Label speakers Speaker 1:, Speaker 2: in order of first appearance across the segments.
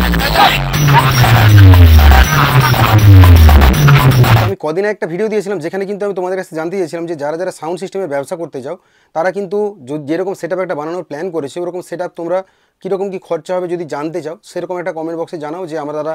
Speaker 1: আমি কদিন একটা ভিডিও দিয়েছিলাম যেখানে কিন্তু আমি তোমাদের কাছে জানতে চেয়েছিলাম যে যারা যারা সাউন্ড সিস্টেমের ব্যবসা করতে চাও তারা কিন্তু যেরকম সেটআপ একটা বানানোর প্ল্যান করেছে ওরকম সেটআপ তোমরা কীরকম কী খরচা হবে যদি জানতে চাও সেরকম একটা কমেন্ট বক্সে জানাও যে আমরা দাদা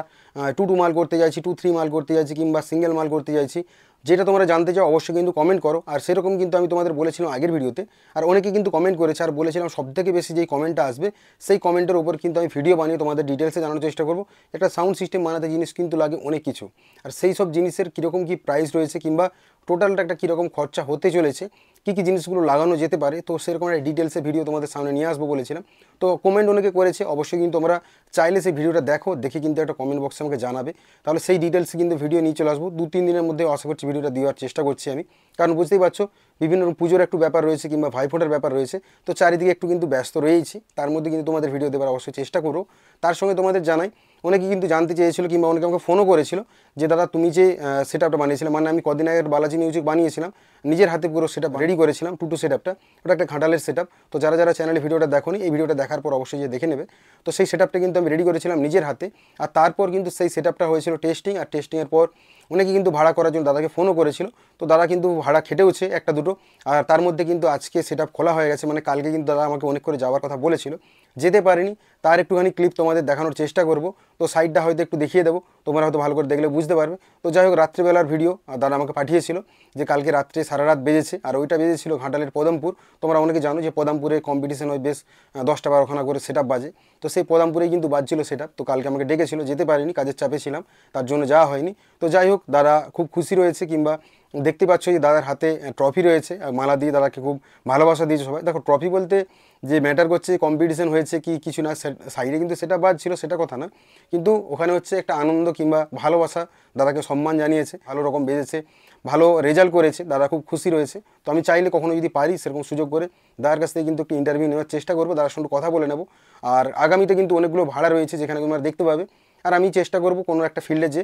Speaker 1: 2 মাল করতে যাচ্ছি, 2-3 মাল করতে যাচ্ছি কিংবা সিঙ্গেল মাল করতে যাচ্ছি। যেটা তোমরা জানতে চাও অবশ্যই কিন্তু কমেন্ট করো। আর সেরকম কিন্তু আমি তোমাদের বলেছিলাম আগের ভিডিওতে, আর অনেকে কিন্তু কমেন্ট করেছে আর বলেছিলাম সবথেকে বেশি যেই কমেন্টটা আসবে সেই কমেন্টের উপর কিন্তু আমি ভিডিও বানিয়ে তোমাদের ডিটেলসে জানানোর চেষ্টা করব। একটা সাউন্ড সিস্টেম বানাতে জিনিস কিন্তু লাগে অনেক কিছু, আর সেই সব জিনিসের কীরকম কী প্রাইস রয়েছে কিংবা টোটালটা একটা কীরকম খরচা হতে চলেছে, কী কী জিনিসগুলো লাগানো যেতে পারে, তো সেরকম একটা ডিটেলসে ভিডিও তোমাদের সামনে নিয়ে আসবো বলেছিলাম। তো কমেন্ট অনেকে করেছে, অবশ্যই কিন্তু তোমরা চাইলে সেই ভিডিওটা দেখো, দেখে কিন্তু একটা কমেন্ট বক্সে আমাকে জানাবে, তাহলে সেই ডিটেলসে কিন্তু ভিডিও নিয়ে চলে আসবো। 2-3 দিনের মধ্যে আশা করছি ভিডিওটা দেওয়ার চেষ্টা করছি আমি, কারণ বুঝতেই পারছো বিভিন্ন পুজোর একটু ব্যাপার রয়েছে কিংবা ভাইফোঁটার ব্যাপার রয়েছে, তো চারিদিকে একটু কিন্তু ব্যস্ত রয়েছি, তার মধ্যে কিন্তু তোমাদের ভিডিও দেওয়ার অবশ্যই চেষ্টা করো। তার সঙ্গে তোমাদের জানাই অনেকে কিন্তু জানতে চেয়েছিল কিংবা অনেকে আমাকে ফোনও করেছিল যে দাদা তুমি যে সেটআপটা বানিয়েছিলে, মানে আমি কদিন আগে বালাজি মিউজিক বানিয়েছিলাম, নিজের হাতে পুরো সেটআপ রেডি করেছিলাম, টুটু সেটআপটা, ওটা একটা ঘাটালের সেটআপ। তো যারা যারা চ্যানেলে ভিডিওটা দেখোনি এই ভিডিওটা দেখার পর অবশ্যই যে দেখে নেবে। তো সেই সেটআপটা কিন্তু আমি রেডি করেছিলাম নিজের হাতে, আর তারপর কিন্তু সেই সেটআপটা হয়েছিল টেস্টিং, আর টেস্টিংয়ের পর অনেকে কিন্তু ভাড়া করার জন্য দাদাকে ফোনও করেছিল, তো দাদা কিন্তু ভাড়া খেটেওছে একটা দুটো, আর তার মধ্যে কিন্তু আজকে সেটআপ খোলা হয়ে গেছে, মানে কালকে কিন্তু দাদা আমাকে অনেক করে যাওয়ার কথা বলেছিল, যেতে পারিনি, তার একটুখানি ক্লিপ তোমাদের দেখানোর চেষ্টা করব। তো সাইডটা হয়তো একটু দেখিয়ে দেবো, তোমরা হয়তো ভালো করে দেখলে বুঝতে পারবে। তো যাই হোক, রাত্রিবেলার ভিডিও দাদা আমাকে পাঠিয়েছিল যে কালকে রাত্রে সারা রাত বেজেছে, আর ওইটা বেজেছিল ঘাটালের পদমপুর। তোমরা অনেকে জানো যে পদমপুরে কম্পিটিশন হয় বেশ 10টা-12খানা করে সেটআপ বাজে, তো সেই পদমপুরেই কিন্তু বাজছিল সেটআপ। তো কালকে আমাকে ডেকেছিল, যেতে পারিনি, কাজের চাপে ছিলাম, তার জন্য যাওয়া হয়নি। তো যাই হোক, দাদা খুব খুশি রয়েছে, কিংবা দেখতে পাচ্ছ যে দাদার হাতে ট্রফি রয়েছে, আর মালা দিয়ে দাদাকে খুব ভালোবাসা দিয়েছে সবাই। দেখো ট্রফি বলতে যে ম্যাটার করছে কম্পিটিশন হয়েছে কি কিছু না, সাইডে কিন্তু সেটা বাজছিল, সেটা কথা না, কিন্তু ওখানে হচ্ছে একটা আনন্দ কিংবা ভালোবাসা, দাদাকে সম্মান জানিয়েছে, ভালো রকম বেজেছে, ভালো রেজাল্ট করেছে, দাদা খুব খুশি রয়েছে। তো আমি চাইলে কখনো যদি পারি সেরকম সুযোগ করে দাদার কাছ থেকে কিন্তু একটু ইন্টারভিউ নেওয়ার চেষ্টা করবো, দাদার সঙ্গে কথা বলে নেবো। আর আগামীতে কিন্তু অনেকগুলো ভাড়া রয়েছে যেখানে তোমরা দেখতে পাবে, আর আমি চেষ্টা করব কোনো একটা ফিল্ডে যে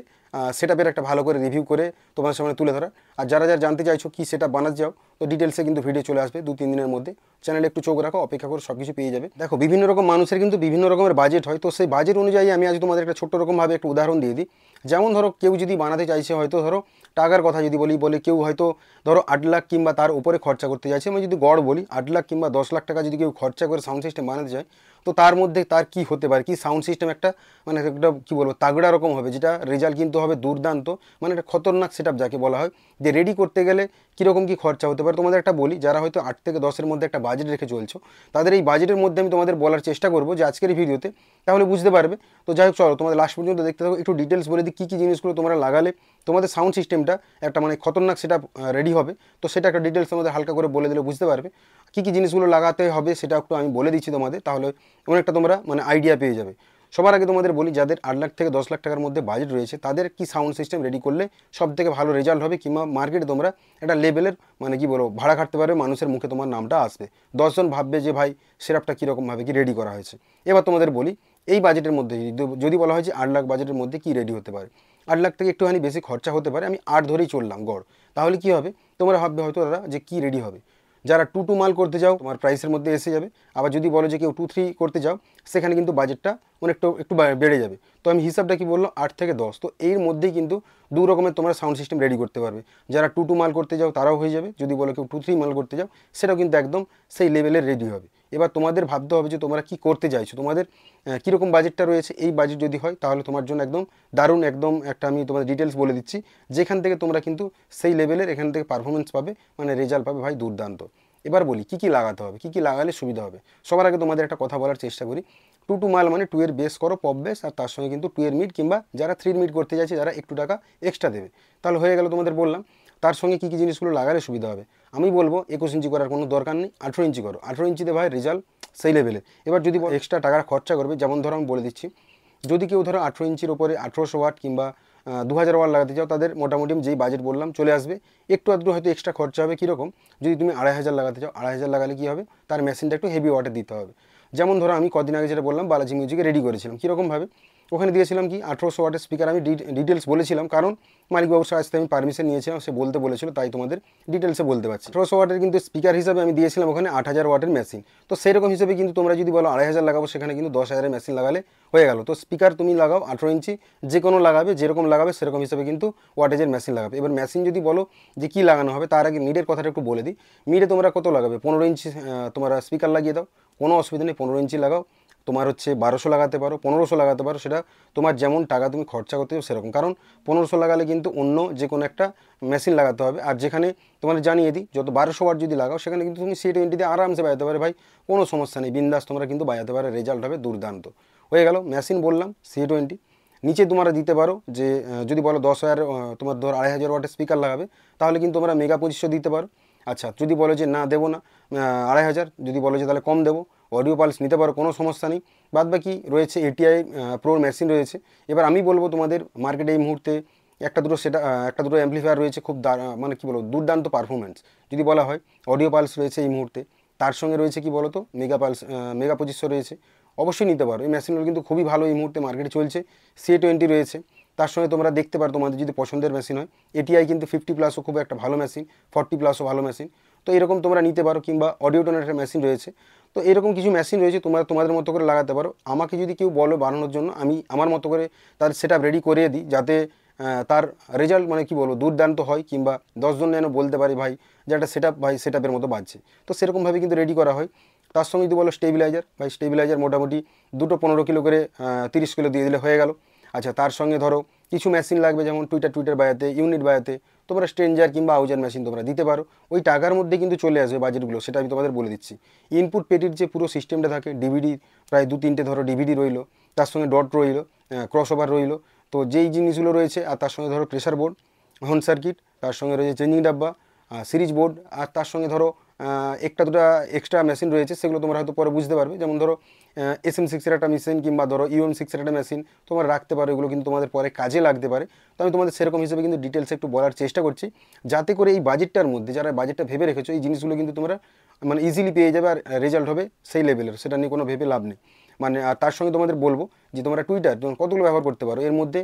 Speaker 1: সেটআপের একটা ভালো করে রিভিউ করে তোমাদের সামনে তুলে ধরা। আর যারা যারা জানতে চাইছো কী সেটআপ বানাতে যাও, তো ডিটেলসে কিন্তু ভিডিও চলে আসবে 2-3 দিনের মধ্যে। চ্যানেলে একটু চোখ রাখো, অপেক্ষা করে সব কিছু পেয়ে যাবে। দেখো বিভিন্ন রকম মানুষের কিন্তু বিভিন্ন রকমের বাজেট হয়, তো সেই বাজেট অনুযায়ী আমি আজ তোমাদের একটা ছোট্ট রকমভাবে একটা উদাহরণ দিয়ে দিই। যেমন ধরো কেউ যদি বানাতে চাইছে, হয়তো ধরো টাকার কথা যদি বলে কেউ হয়তো ধরো 8 লাখ কিংবা তার উপরে খরচা করতে চাইছে, আমি যদি গড় বলি 8 লাখ কিংবা 10 লাখ টাকা যদি কেউ খরচা করে সাউন্ড সিস্টেম বানাতে চায়, তো তার মধ্যে তার কি হতে পারে, কি সাউন্ড সিস্টেম একটা মানে একটা কী বলবো তাগড়া রকম হবে, যেটা রেজাল্ট কিন্তু হবে দুর্দান্ত, মানে একটা খতরনাক সেটআপ যাকে বলা হয়। যে রেডি করতে গেলে কীরকম কী খরচা হতে পারে তোমাদের একটা বলি, যারা হয়তো 8 থেকে 10-এর মধ্যে একটা বাজেট রেখে চলছো, তাদের এই বাজেটের মধ্যে আমি তোমাদের বলার চেষ্টা করবো যে আজকের এই ভিডিওতে, তাহলে বুঝতে পারবে। তো যাই হোক, চলো তোমাদের লাস্ট পর্যন্ত দেখতে থাকো, একটু ডিটেলস বলে দিই কী কী জিনিসগুলো তোমরা লাগালে তোমাদের সাউন্ড সিস্টেমটা একটা মানে খতরনাক সেটআপ রেডি হবে। তো সেটা একটা ডিটেলস তোমাদের হালকা করে বলে দিলে বুঝতে পারবে কী কী জিনিসগুলো লাগাতে হবে, সেটা একটু আমি বলে দিচ্ছি তোমাদের, তাহলে অনেকটা তোমরা মানে আইডিয়া পেয়ে যাবে। সবার আগে তোমাদের বলি, যাদের 8 লাখ থেকে 10 লাখ টাকার মধ্যে বাজেট রয়েছে তাদের কি সাউন্ড সিস্টেম রেডি করলে সব থেকে ভালো রেজাল্ট হবে, কিংবা মার্কেটে তোমরা একটা লেভেলের মানে কি বলবো ভাড়া খাটতে পারবে, মানুষের মুখে তোমার নামটা আসবে, 10 জন ভাববে যে ভাই সেটআপটা কীরকমভাবে কি রেডি করা হয়েছে। এবার তোমাদের বলি এই বাজেটের মধ্যে যদি বলা হয় যে 8 লাখ বাজেটের মধ্যে কি রেডি হতে পারে, 8 লাখ থেকে একটুখানি বেশি খরচা হতে পারে, আমি 8 ধরেই চললাম গড়, তাহলে কি হবে তোমরা ভাববে হয়তো দাদা যে কি রেডি হবে। যারা 2-2 মাল করতে যাও তোমার প্রাইসের মধ্যে এসে যাবে, আবার যদি বলো যে কেউ 2-3 করতে যাও সেখানে কিন্তু বাজেটটা অনেকটা একটু বেড়ে যাবে। তো আমি হিসাবটা কি বললো 8 থেকে 10, তো এর মধ্যেই কিন্তু 2 রকমের তোমরা সাউন্ড সিস্টেম রেডি করতে পারবে। যারা 2-2 মাল করতে যাও তারাও হয়ে যাবে, যদি বলো কেউ 2-3 মাল করতে যাও সেটাও কিন্তু একদম সেই লেভেলের রেডি হবে। এবার তোমাদের ভাবতে হবে যে তোমরা কি করতে চাইছো, তোমাদের কীরকম বাজেটটা রয়েছে। এই বাজেট যদি হয় তাহলে তোমার জন্য একদম দারুণ, একদম একটা আমি তোমাদের ডিটেলস বলে দিচ্ছি যেখান থেকে তোমরা কিন্তু সেই লেভেলের এখান থেকে পারফরমেন্স পাবে, মানে রেজাল্ট পাবে ভাই দুর্দান্ত। এবার বলি কী কী লাগাতে হবে, কী কী লাগালে সুবিধা হবে। সবার আগে তোমাদের একটা কথা বলার চেষ্টা করি, 2-2 মাল মানে 2 এর বেস করো, পপ বেস, আর তার সঙ্গে কিন্তু 2 এর মিড, কিংবা যারা 3 এর মিড করতে যাচ্ছে যারা একটু টাকা এক্সট্রা দেবে, তাহলে হয়ে গেল তোমাদের বললাম। তার সঙ্গে কী কী জিনিসগুলো লাগালে সুবিধা হবে, আমি বলবো 21 ইঞ্চি করার কোনো দরকার নেই, 18 ইঞ্চি করো, 18 ইঞ্চিতে ভাই রেজাল্ট সেই লেভেলে। এবার যদি এক্সট্রা টাকার খরচা করবে, যেমন ধরো আমি বলে দিচ্ছি, যদি কেউ ধরো 18 ইঞ্চির ওপরে 1800 ওয়াট কিংবা 2000 ওয়াট লাগাতে চাও, তাদের মোটামুটি যেই বাজেট বললাম চলে আসবে। একটু আধটু হয়তো এক্সট্রা খরচা হবে, কীরকম যদি তুমি 2500 লাগাতে চাও, 2500 লাগালে কী হবে, তার মেশিনটা একটু হেভি ওয়াটে দিতে হবে। যেমন ধরো আমি কদিন আগে যেটা বললাম বালাজি মিউজিকে রেডি করেছিলাম, কীরকমভাবে ওখানে দিয়েছিলাম কি 1800 ওয়াটের স্পিকার। আমি ডিটেলস বলেছিলাম কারণ মালিকবাবুর সাথে আমি পারমিশন নিয়েছিলাম, সে বলতে বলেছিল, তাই তোমাদের ডিটেলসে বলতে পারছি। 1800 ওয়াটের কিন্তু স্পিকার হিসাবে আমি দিয়েছিলাম ওখানে 8000 ওয়াটের মেশিন। তো সেরকম হিসেবে কিন্তু তোমরা যদি বলো 2500 লাগাবো, সেখানে কিন্তু 10,000 মেশিন লাগালে হয়ে গেল। তো স্পিকার তুমি লাগাও 18 ইঞ্চি, যে কোনো লাগাবে, যেরকম লাগাবে সেরকম হিসেবে কিন্তু ওয়াটেজের মেশিন লাগাবে। এবার মেশিন যদি বলো যে কী লাগানো হবে, তার আগে মিডের কথাটা একটু বলে দিই। মিডে তোমরা কত লাগাবে? 15 ইঞ্চি তোমরা স্পিকার লাগিয়ে দাও, কোনো অসুবিধা নেই। 15 ইঞ্চি লাগাও, তোমার হচ্ছে 1200 লাগাতে পারো, 1500 লাগাতে পারো, সেটা তোমার যেমন টাকা তুমি খরচা করতে চাও সেরকম। কারণ 1500 লাগালে কিন্তু অন্য যে কোনো একটা মেশিন লাগাতে হবে। আর যেখানে তোমার জানিয়ে দিই, যত 1200 ওয়াট যদি লাগাও, সেখানে কিন্তু তুমি C20 দিয়ে আরামসে বাজাতে পারে ভাই, কোনো সমস্যা নেই, বিন্দাস তোমরা কিন্তু বাজাতে পারে, রেজাল্ট হবে দুর্দান্ত। হয়ে গেল মেশিন বললাম C20। নিচে তোমরা দিতে পারো যে যদি বলো 10,000 তোমার ধর 2500 ওয়াটের স্পিকার লাগাবে, তাহলে কিন্তু তোমরা মেগা 2500 দিতে পারো। আচ্ছা, যদি বলো যে না দেবো না 2500, যদি বলো যে তাহলে কম দেবো, অডিও পালস নিতে পারো, কোনো সমস্যা নেই। বাদ বাকি রয়েছে ATI প্রোর মেশিন রয়েছে। এবার আমি বলবো তোমাদের মার্কেটে এই মুহূর্তে একটা দুটো অ্যাম্পলিফায়ার রয়েছে, খুব মানে কী বলবো, দুর্দান্ত পারফরমেন্স যদি বলা হয়। অডিও পালস রয়েছে এই মুহূর্তে, তার সঙ্গে রয়েছে কি বলো তো মেগা 2500 রয়েছে, অবশ্যই নিতে পারো। এই মেশিনগুলো কিন্তু খুবই ভালো এই মুহূর্তে মার্কেটে চলছে। C20 রয়েছে, তার সঙ্গে তোমরা দেখতে পারো তোমাদের যদি পছন্দের মেশিন হয়। ATI কিন্তু 50+ খুব একটা ভালো মেশিন, 40+ ভালো মেশিন। তো এরকম তোমরা নিতে পারো, কিংবা অডিওটনের একটা মেশিন রয়েছে। তো এরকম কিছু মেশিন রয়েছে, তোমরা তোমাদের মতো করে লাগাতে পারো। আমাকে যদি কেউ বলো বানানোর জন্য, আমি আমার মতো করে তার সেটআপ রেডি করিয়ে দিই, যাতে তার রেজাল্ট মানে কি বলবো দুর্দান্ত হয়, কিংবা 10 জন যেন বলতে পারি ভাই যে একটা সেটআপ ভাই সেটআপের মতো বাজছে। তো সেরকমভাবে কিন্তু রেডি করা হয়। তার সঙ্গে যদি বলো স্টেবিলাইজার, ভাই স্টেবিলাইজার মোটামুটি দুটো 15 কিলো করে 30 কিলো দিয়ে দিলে হয়ে গেল। আচ্ছা, তার সঙ্গে ধরো কিছু মেশিন লাগবে, যেমন টুইটার বাজাতে, ইউনিট বাজাতে, তোমরা স্ট্রেঞ্জার কিংবা আউজার মেশিন তোমরা দিতে পারো। ওই টাকার মধ্যে কিন্তু চলে আসবে বাজেটগুলো, সেটা আমি তোমাদের বলে দিচ্ছি। ইনপুট পেটির যে পুরো সিস্টেমটা থাকে, ডিভিডি প্রায় 2-3টে ধরো ডিভিডি রইলো, তার সঙ্গে ডট রইলো, ক্রস ওভার রইলো, তো যেই জিনিসগুলো রয়েছে, আর তার সঙ্গে ধরো প্রেসার বোর্ড, হোম সার্কিট, তার সঙ্গে রয়েছে চেঞ্জিং ডাব্বা, সিরিজ বোর্ড, আর তার সঙ্গে ধরো একটা দুটো এক্সট্রা মেশিন রয়েছে, সেগুলো তোমরা হয়তো পরে বুঝতে পারবে। যেমন ধরো SM6 একটা মেশিন, কিংবা ধরো UM6 একটা মেশিন তোমরা রাখতে পারো, এগুলো কিন্তু তোমাদের পরে কাজে লাগতে পারে। তো আমি তোমাদের সেরকম হিসেবে কিন্তু ডিটেলসে একটু বলার চেষ্টা করছি, যাতে করে এই বাজেটটার মধ্যে যারা বাজেটটা ভেবে রেখেছো, এই জিনিসগুলো কিন্তু তোমরা মানে ইজিলি পেয়ে যাবে, আর রেজাল্ট হবে সেই লেভেলের, সেটা নিয়ে কোনো ভেবে লাভ নেই। মানে আর তার সঙ্গে তোমাদের বলবো যে তোমরা টুইটার কতগুলো ব্যবহার করতে পারো, এর মধ্যে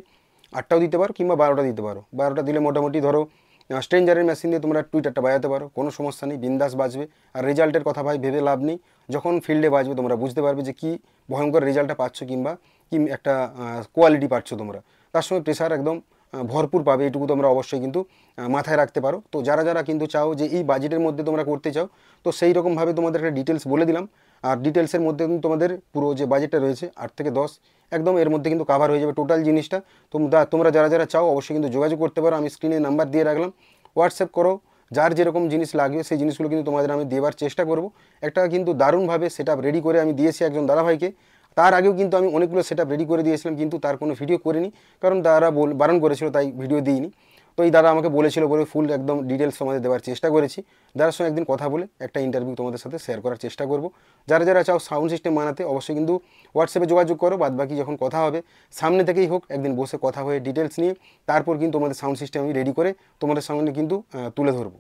Speaker 1: 8টাও দিতে পারো, কিংবা 12টা দিতে পারো। 12টা দিলে মোটামুটি ধরো স্ট্রেঞ্জারের মেশিন দিয়ে তোমরা টুইটারটা বাজাতে পারো, কোনো সমস্যা নেই, বিন্দাস বাজবে। আর রেজাল্টের কথা ভাই ভেবে লাভ নেই, যখন ফিল্ডে বাজবে তোমরা বুঝতে পারবে যে কী ভয়ঙ্কর রেজাল্টটা পাচ্ছ, কিংবা কি একটা কোয়ালিটি পাচ্ছ তোমরা। তার সঙ্গে প্রেশার একদম ভরপুর পাবে, এটুকু তোমরা অবশ্যই কিন্তু মাথায় রাখতে পারো। তো যারা যারা কিন্তু চাও যে এই বাজেটের মধ্যে তোমরা করতে চাও, তো সেই রকমভাবে তোমাদের একটা ডিটেলস বলে দিলাম। আর ডিটেলসের মধ্যে কিন্তু তোমাদের পুরো যে বাজেটটা রয়েছে 8 থেকে 10, একদম এর মধ্যে কিন্তু কাভার হয়ে যাবে টোটাল জিনিসটা। তোমরা যারা যারা চাও অবশ্যই কিন্তু যোগাযোগ করতে পারো, আমি স্ক্রিনে নাম্বার দিয়ে রাখলাম, হোয়াটসঅ্যাপ করো। যার যেরকম জিনিস লাগবে সেই জিনিসগুলো কিন্তু তোমাদের আমি দেওয়ার চেষ্টা করব। একটা কিন্তু দারুণভাবে সেটআপ রেডি করে আমি দিয়েছি একজন দাদাভাইকে। তার আগেও কিন্তু আমি অনেকগুলো সেটআপ রেডি করে দিয়েছিলাম, কিন্তু তার কোনো ভিডিও করিনি, কারণ দাদারা বারণ করেছিল, তাই ভিডিও দিইনি। তো এই দাদা আমাকে বলেছিল বলে ফুল একদম ডিটেলস তোমাদের দেওয়ার চেষ্টা করেছি। দাদার সঙ্গে একদিন কথা বলে একটা ইন্টারভিউ তোমাদের সাথে শেয়ার করার চেষ্টা করব। যারা যারা চাও সাউন্ড সিস্টেম বানাতে, অবশ্যই কিন্তু হোয়াটসঅ্যাপে যোগাযোগ করো। বাদবাকি যখন কথা হবে সামনে থেকেই হোক, একদিন বসে কথা হয়ে ডিটেলস নিয়ে তারপর কিন্তু তোমাদের সাউন্ড সিস্টেম আমি রেডি করে তোমাদের সামনে কিন্তু তুলে ধরবো।